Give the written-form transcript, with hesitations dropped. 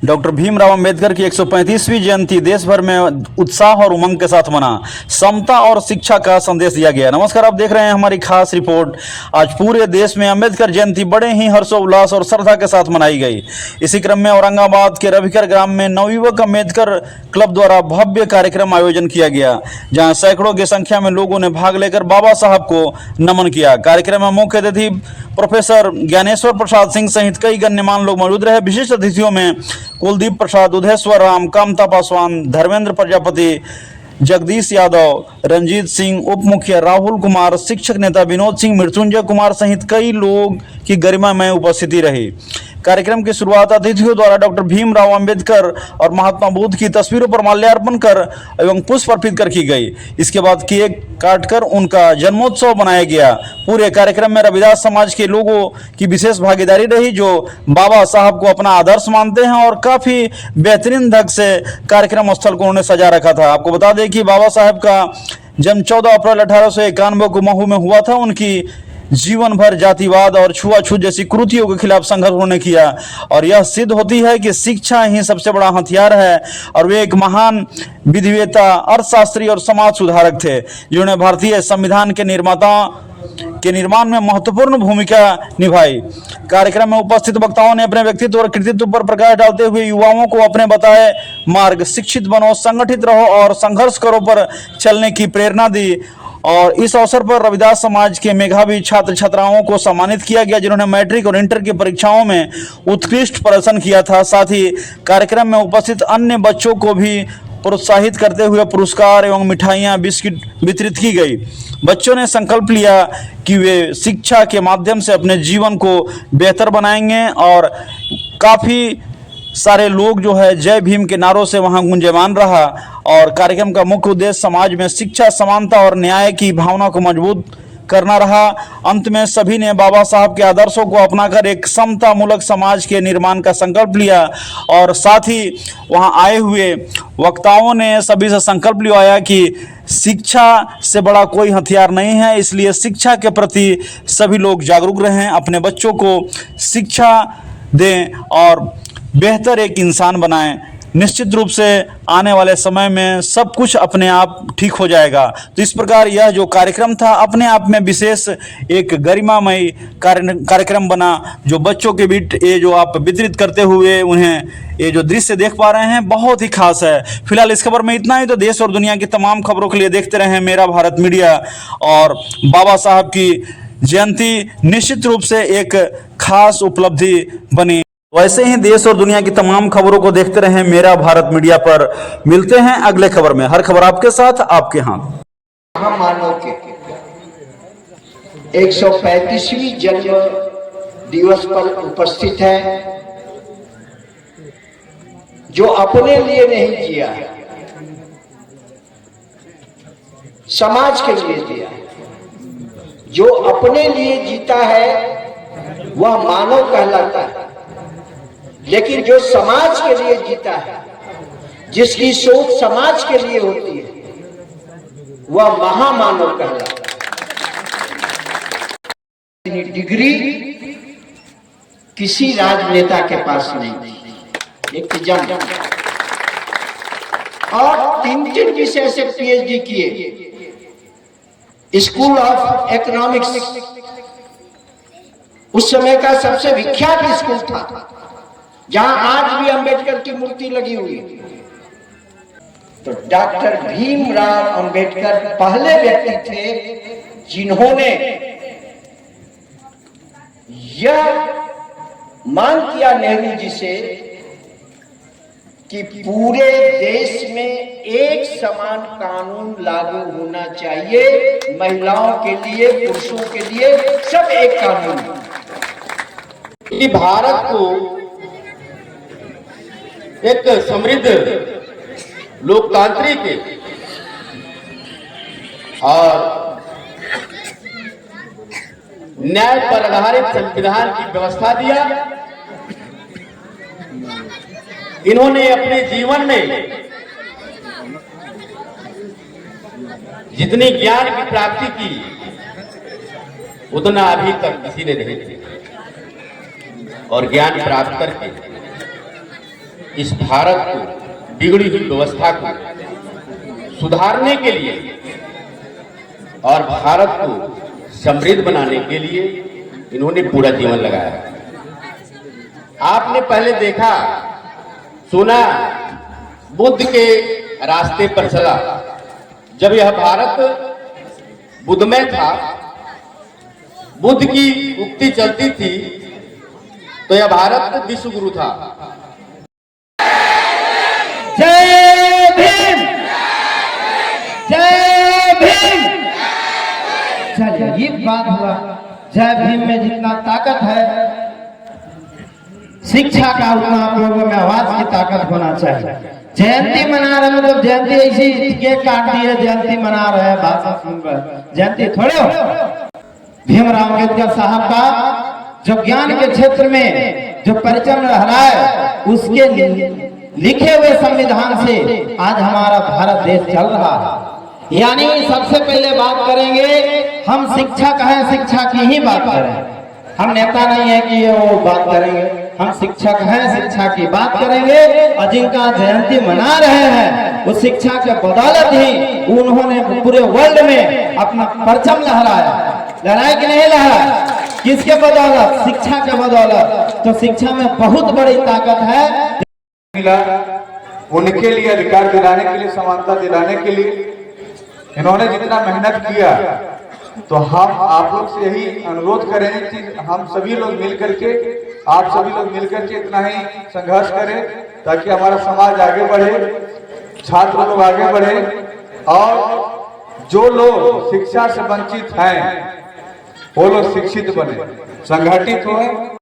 Doctor Bhimrao Ambedkar की 135वीं जयंती देश भर में उत्साह और उमंग के साथ मना। समता और शिक्षा का संदेश दिया गया। नमस्कार, आप देख रहे हैं हमारी खास रिपोर्ट। आज पूरे देश में अंबेडकर जयंती बड़े ही हर्षोल्लास और श्रद्धा के साथ मनाई गई। इसी क्रम में औरंगाबाद के रविकर ग्राम में नवयुवक अंबेडकर क्लब द्वारा भव्य कार्यक्रम आयोजन किया गया, जहां सैकड़ों की संख्या में लोगों ने भाग लेकर बाबा साहब को नमन किया। कार्यक्रम में मुख्य अतिथि प्रोफेसर ज्ञानेश्वर प्रसाद सिंह सहित कई गण्यमान्य लोग मौजूद रहे। विशिष्ट अतिथियों में कुलदीप प्रसाद, उदयेश्वर राम, कामता पासवान, धर्मेंद्र प्रजापति, जगदीश यादव, रंजीत सिंह, उप मुखिया राहुल कुमार, शिक्षक नेता विनोद सिंह, मृत्युंजय कुमार सहित कई लोग की गरिमामय उपस्थिति रही। कार्यक्रम की शुरुआत अतिथियों द्वारा डॉक्टर भीमराव अंबेडकर और महात्मा बुद्ध की तस्वीरों पर माल्यार्पण कर एवं पुष्प अर्पित कर की गई। इसके बाद केक काटकर उनका जन्मोत्सव मनाया गया। पूरे कार्यक्रम में रविदास समाज के लोगों की विशेष भागीदारी रही, जो बाबा साहब को अपना आदर्श मानते हैं, और काफी बेहतरीन ढंग से कार्यक्रम स्थल को उन्होंने सजा रखा था। आपको बता दें कि बाबा साहब का जन्म 14 अप्रैल 1891 को महू में हुआ था। उनकी जीवन भर जातिवाद और छुआछूत जैसी कुरीतियों के खिलाफ संघर्ष उन्होंने किया, और यह सिद्ध होती है कि शिक्षा ही सबसे बड़ा हथियार है। और वे एक महान विधिवेता, अर्थशास्त्री और समाज सुधारक थे, जिन्होंने भारतीय संविधान के निर्माण में महत्वपूर्ण भूमिका निभाई। कार्यक्रम में उपस्थित वक्ताओं ने अपने व्यक्तित्व और कृतित्व पर प्रकाश डालते हुए युवाओं को अपने बताए मार्ग, शिक्षित बनो, संगठित रहो और संघर्ष करो पर चलने की प्रेरणा दी। और इस अवसर पर रविदास समाज के मेधावी छात्र छात्राओं को सम्मानित किया गया, जिन्होंने मैट्रिक और इंटर की परीक्षाओं में उत्कृष्ट प्रदर्शन किया था। साथ ही कार्यक्रम में उपस्थित अन्य बच्चों को भी प्रोत्साहित करते हुए पुरस्कार एवं मिठाइयाँ, बिस्किट वितरित की गई। बच्चों ने संकल्प लिया कि वे शिक्षा के माध्यम से अपने जीवन को बेहतर बनाएंगे, और काफ़ी सारे लोग जो है जय भीम के नारों से वहां गुंजयमान रहा। और कार्यक्रम का मुख्य उद्देश्य समाज में शिक्षा, समानता और न्याय की भावना को मजबूत करना रहा। अंत में सभी ने बाबा साहब के आदर्शों को अपनाकर एक समता मूलक समाज के निर्माण का संकल्प लिया, और साथ ही वहां आए हुए वक्ताओं ने सभी से संकल्प लिवाया कि शिक्षा से बड़ा कोई हथियार नहीं है, इसलिए शिक्षा के प्रति सभी लोग जागरूक रहें, अपने बच्चों को शिक्षा दें और बेहतर एक इंसान बनाएं। निश्चित रूप से आने वाले समय में सब कुछ अपने आप ठीक हो जाएगा। तो इस प्रकार यह जो कार्यक्रम था अपने आप में विशेष एक गरिमामय कार्यक्रम बना, जो बच्चों के बीच ये जो आप वितरित करते हुए उन्हें ये जो दृश्य देख पा रहे हैं बहुत ही खास है। फिलहाल इस खबर में इतना ही। तो देश और दुनिया की तमाम खबरों के लिए देखते रहें मेरा भारत मीडिया। और बाबा साहब की जयंती निश्चित रूप से एक खास उपलब्धि बनी। वैसे ही देश और दुनिया की तमाम खबरों को देखते रहें मेरा भारत मीडिया पर। मिलते हैं अगले खबर में। हर खबर आपके साथ, आपके हाथ। महामानव के 135वीं जन्म दिवस पर उपस्थित है, जो अपने लिए नहीं जिया, समाज के लिए जिया। जो अपने लिए जीता है वह मानव कहलाता है, लेकिन जो समाज के लिए जीता है, जिसकी सोच समाज के लिए होती है, वह महामानव कहलाता है। डिग्री किसी राजनेता के पास नहीं थी, एक जन, और 3 विषय से पीएचडी किए। स्कूल ऑफ इकोनॉमिक्स उस समय का सबसे विख्यात स्कूल था, जहां आज भी अंबेडकर की मूर्ति लगी हुई। तो डॉक्टर भीमराव अंबेडकर पहले व्यक्ति थे जिन्होंने यह मांग किया नेहरू जी से कि पूरे देश में एक समान कानून लागू होना चाहिए, महिलाओं के लिए, पुरुषों के लिए, सब एक कानून। कि भारत को एक समृद्ध लोकतांत्रिक और न्याय पर आधारित संविधान की व्यवस्था दिया। इन्होंने अपने जीवन में जितनी ज्ञान की प्राप्ति की उतना अभी तक किसी ने नहीं किया, और ज्ञान प्राप्त करके इस भारत को बिगड़ी हुई व्यवस्था को सुधारने के लिए और भारत को समृद्ध बनाने के लिए इन्होंने पूरा जीवन लगाया। आपने पहले देखा सुना बुद्ध के रास्ते पर चला। जब यह भारत बुद्धमय था, बुद्ध की उक्ति चलती थी, तो यह भारत विश्व गुरु था। जय भीम, जय भीम। चलिए ये बात हुआ, जय भीम में जितना ताकत है, शिक्षा का उतना आप लोगों में आवाज की ताकत होना चाहिए। जयंती मना रहे मतलब जयंती ऐसी केक काट दिए, जयंती मना रहे हैं, भाषण सुन रहे, जयंती थोड़े हो। भीमराव अम्बेडकर साहब का जो ज्ञान के क्षेत्र में जो परिचय रह रहा है, उसके लिखे हुए संविधान से आज हमारा भारत देश चल रहा है। यानी सबसे पहले बात करेंगे हम शिक्षक हैं, शिक्षा की ही बात करें। हम नेता नहीं है कि ये वो बात करेंगे, हम शिक्षक हैं, शिक्षा की बात करेंगे। और जिनका जयंती मना रहे हैं वो शिक्षा के बदौलत ही उन्होंने पूरे वर्ल्ड में अपना परचम लहराया। लहराया कि नहीं लहराया? किसके बदौलत? शिक्षा के बदौलत। तो शिक्षा में बहुत बड़ी ताकत है। उनके लिए अधिकार दिलाने के लिए, समानता दिलाने के लिए इन्होंने जितना मेहनत किया, तो हम आप लोग से यही अनुरोध करेंगे कि हम सभी लोग मिलकर के, आप सभी लोग मिलकर के इतना ही संघर्ष करें ताकि हमारा समाज आगे बढ़े, छात्र लोग आगे बढ़े और जो लोग शिक्षा से वंचित हैं वो लोग शिक्षित बने, संगठित हो।